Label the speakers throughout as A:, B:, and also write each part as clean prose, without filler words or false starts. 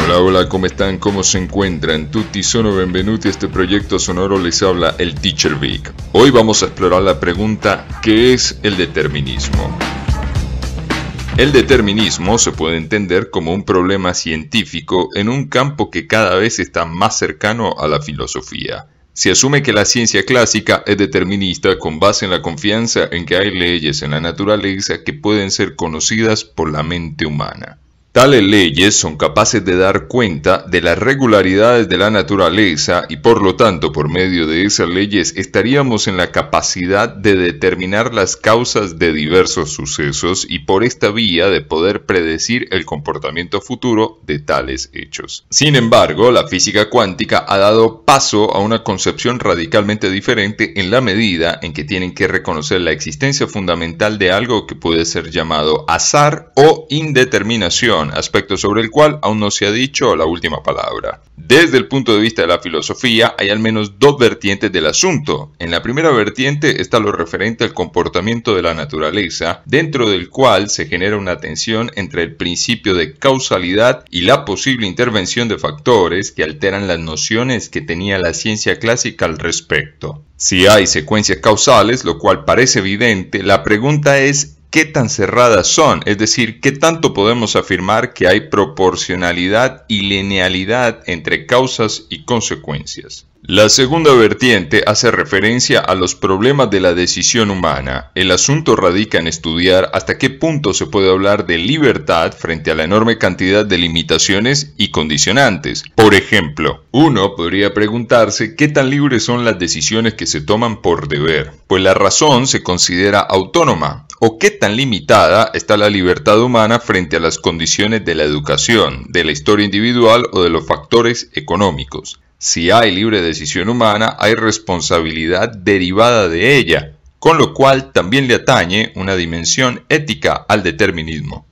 A: Hola, hola, ¿cómo están? ¿Cómo se encuentran? Tutti sono benvenuti a este proyecto sonoro, les habla el Teacher Vic. Hoy vamos a explorar la pregunta, ¿qué es el determinismo? El determinismo se puede entender como un problema científico en un campo que cada vez está más cercano a la filosofía. Se asume que la ciencia clásica es determinista con base en la confianza en que hay leyes en la naturaleza que pueden ser conocidas por la mente humana. Tales leyes son capaces de dar cuenta de las regularidades de la naturaleza y por lo tanto por medio de esas leyes estaríamos en la capacidad de determinar las causas de diversos sucesos y por esta vía de poder predecir el comportamiento futuro de tales hechos. Sin embargo, la física cuántica ha dado paso a una concepción radicalmente diferente en la medida en que tienen que reconocer la existencia fundamental de algo que puede ser llamado azar o indeterminación, aspecto sobre el cual aún no se ha dicho la última palabra. Desde el punto de vista de la filosofía, hay al menos dos vertientes del asunto. En la primera vertiente está lo referente al comportamiento de la naturaleza, dentro del cual se genera una tensión entre el principio de causalidad y la posible intervención de factores que alteran las nociones que tenía la ciencia clásica al respecto. Si hay secuencias causales, lo cual parece evidente, la pregunta es ¿qué tan cerradas son? Es decir, ¿qué tanto podemos afirmar que hay proporcionalidad y linealidad entre causas y consecuencias? La segunda vertiente hace referencia a los problemas de la decisión humana. El asunto radica en estudiar hasta qué punto se puede hablar de libertad frente a la enorme cantidad de limitaciones y condicionantes. Por ejemplo, uno podría preguntarse qué tan libres son las decisiones que se toman por deber, pues la razón se considera autónoma, o qué tan limitada está la libertad humana frente a las condiciones de la educación, de la historia individual o de los factores económicos. Si hay libre decisión humana, hay responsabilidad derivada de ella, con lo cual también le atañe una dimensión ética al determinismo.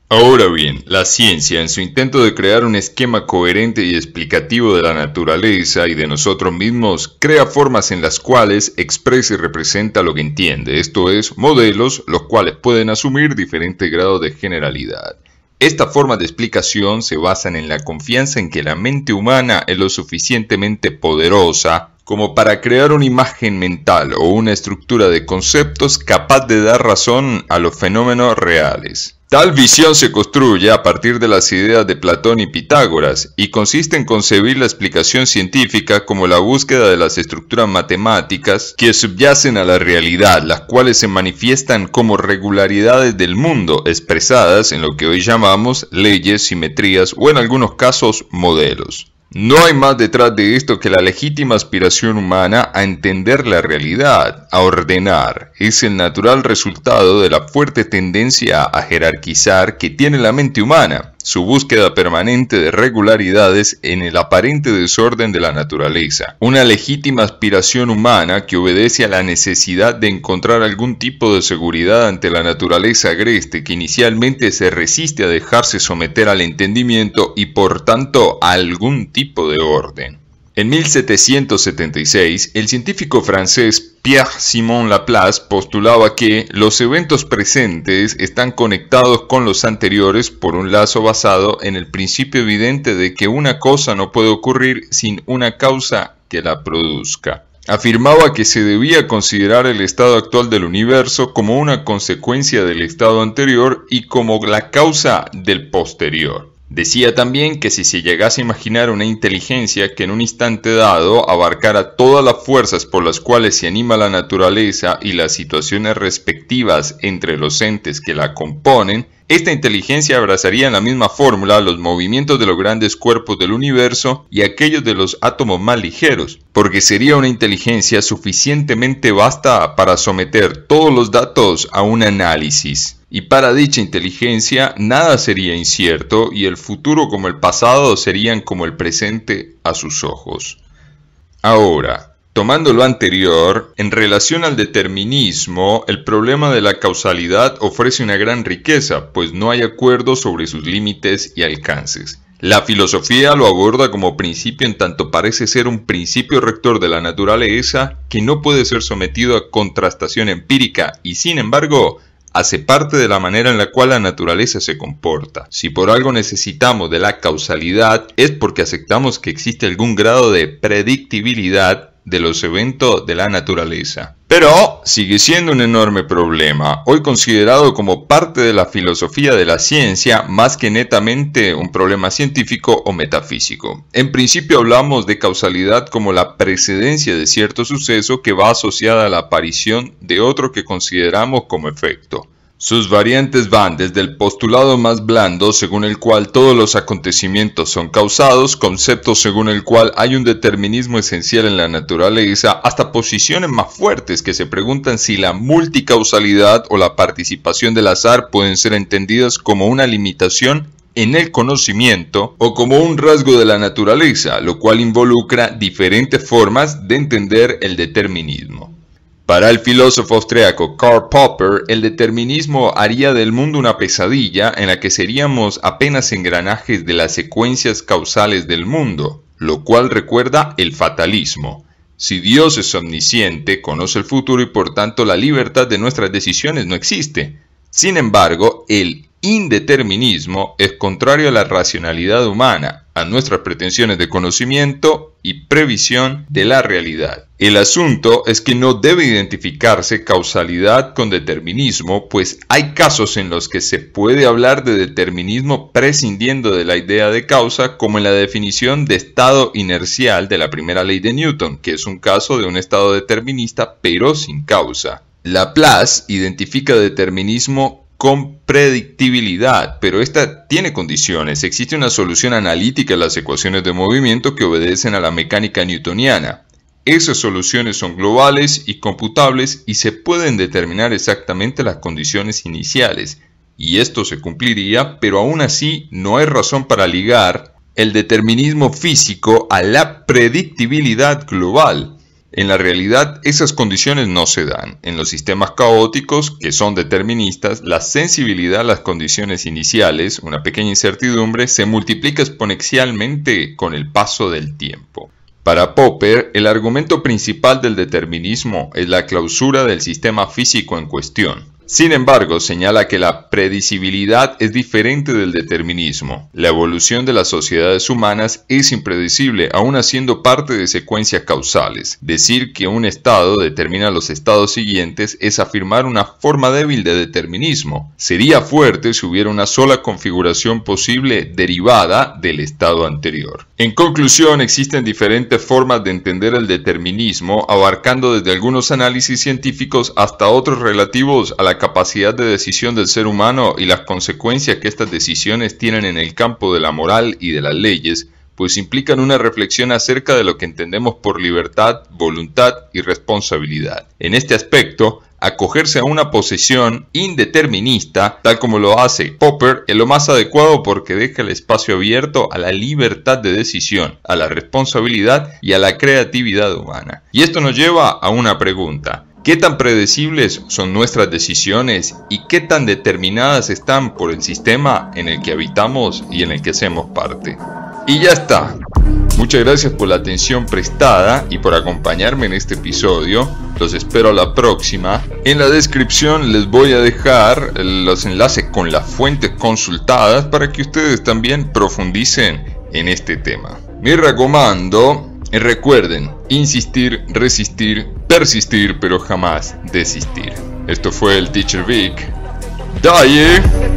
A: Ahora bien, la ciencia, en su intento de crear un esquema coherente y explicativo de la naturaleza y de nosotros mismos, crea formas en las cuales expresa y representa lo que entiende, esto es, modelos, los cuales pueden asumir diferentes grados de generalidad. Estas formas de explicación se basan en la confianza en que la mente humana es lo suficientemente poderosa como para crear una imagen mental o una estructura de conceptos capaz de dar razón a los fenómenos reales. Tal visión se construye a partir de las ideas de Platón y Pitágoras y consiste en concebir la explicación científica como la búsqueda de las estructuras matemáticas que subyacen a la realidad, las cuales se manifiestan como regularidades del mundo expresadas en lo que hoy llamamos leyes, simetrías o en algunos casos modelos. No hay más detrás de esto que la legítima aspiración humana a entender la realidad, a ordenar. Es el natural resultado de la fuerte tendencia a jerarquizar que tiene la mente humana, su búsqueda permanente de regularidades en el aparente desorden de la naturaleza. Una legítima aspiración humana que obedece a la necesidad de encontrar algún tipo de seguridad ante la naturaleza agreste que inicialmente se resiste a dejarse someter al entendimiento y por tanto a algún tipo de orden. En 1776, el científico francés Pierre-Simon Laplace postulaba que los eventos presentes están conectados con los anteriores por un lazo basado en el principio evidente de que una cosa no puede ocurrir sin una causa que la produzca. Afirmaba que se debía considerar el estado actual del universo como una consecuencia del estado anterior y como la causa del posterior. Decía también que si se llegase a imaginar una inteligencia que en un instante dado abarcara todas las fuerzas por las cuales se anima la naturaleza y las situaciones respectivas entre los entes que la componen, esta inteligencia abrazaría en la misma fórmula los movimientos de los grandes cuerpos del universo y aquellos de los átomos más ligeros, porque sería una inteligencia suficientemente vasta para someter todos los datos a un análisis. Y para dicha inteligencia nada sería incierto y el futuro como el pasado serían como el presente a sus ojos. Ahora, tomando lo anterior, en relación al determinismo, el problema de la causalidad ofrece una gran riqueza, pues no hay acuerdo sobre sus límites y alcances. La filosofía lo aborda como principio en tanto parece ser un principio rector de la naturaleza que no puede ser sometido a contrastación empírica y sin embargo hace parte de la manera en la cual la naturaleza se comporta. Si por algo necesitamos de la causalidad, es porque aceptamos que existe algún grado de predictibilidad de los eventos de la naturaleza. Pero sigue siendo un enorme problema, hoy considerado como parte de la filosofía de la ciencia más que netamente un problema científico o metafísico. En principio hablamos de causalidad como la precedencia de cierto suceso que va asociada a la aparición de otro que consideramos como efecto. Sus variantes van desde el postulado más blando, según el cual todos los acontecimientos son causados, concepto según el cual hay un determinismo esencial en la naturaleza, hasta posiciones más fuertes que se preguntan si la multicausalidad o la participación del azar pueden ser entendidas como una limitación en el conocimiento o como un rasgo de la naturaleza, lo cual involucra diferentes formas de entender el determinismo. Para el filósofo austriaco Karl Popper, el determinismo haría del mundo una pesadilla en la que seríamos apenas engranajes de las secuencias causales del mundo, lo cual recuerda el fatalismo. Si Dios es omnisciente, conoce el futuro y por tanto la libertad de nuestras decisiones no existe. Sin embargo, el indeterminismo es contrario a la racionalidad humana, a nuestras pretensiones de conocimiento y previsión de la realidad. El asunto es que no debe identificarse causalidad con determinismo, pues hay casos en los que se puede hablar de determinismo prescindiendo de la idea de causa, como en la definición de estado inercial de la primera ley de Newton, que es un caso de un estado determinista pero sin causa. Laplace identifica determinismo con predictibilidad, pero esta tiene condiciones. Existe una solución analítica a las ecuaciones de movimiento que obedecen a la mecánica newtoniana. Esas soluciones son globales y computables y se pueden determinar exactamente las condiciones iniciales. Y esto se cumpliría, pero aún así no hay razón para ligar el determinismo físico a la predictibilidad global. En la realidad, esas condiciones no se dan. En los sistemas caóticos, que son deterministas, la sensibilidad a las condiciones iniciales, una pequeña incertidumbre, se multiplica exponencialmente con el paso del tiempo. Para Popper, el argumento principal del determinismo es la clausura del sistema físico en cuestión. Sin embargo, señala que la predecibilidad es diferente del determinismo. La evolución de las sociedades humanas es impredecible, aun siendo parte de secuencias causales. Decir que un estado determina los estados siguientes es afirmar una forma débil de determinismo. Sería fuerte si hubiera una sola configuración posible derivada del estado anterior. En conclusión, existen diferentes formas de entender el determinismo, abarcando desde algunos análisis científicos hasta otros relativos a la capacidad de decisión del ser humano y las consecuencias que estas decisiones tienen en el campo de la moral y de las leyes, pues implican una reflexión acerca de lo que entendemos por libertad, voluntad y responsabilidad. En este aspecto, acogerse a una posición indeterminista, tal como lo hace Popper, es lo más adecuado porque deja el espacio abierto a la libertad de decisión, a la responsabilidad y a la creatividad humana. Y esto nos lleva a una pregunta. ¿Qué tan predecibles son nuestras decisiones y qué tan determinadas están por el sistema en el que habitamos y en el que hacemos parte? Y ya está. Muchas gracias por la atención prestada y por acompañarme en este episodio. Los espero a la próxima. En la descripción les voy a dejar los enlaces con las fuentes consultadas para que ustedes también profundicen en este tema. Mi recomando. Recuerden, insistir, resistir, persistir, pero jamás desistir. Esto fue el Teacher Vic. ¡Daye!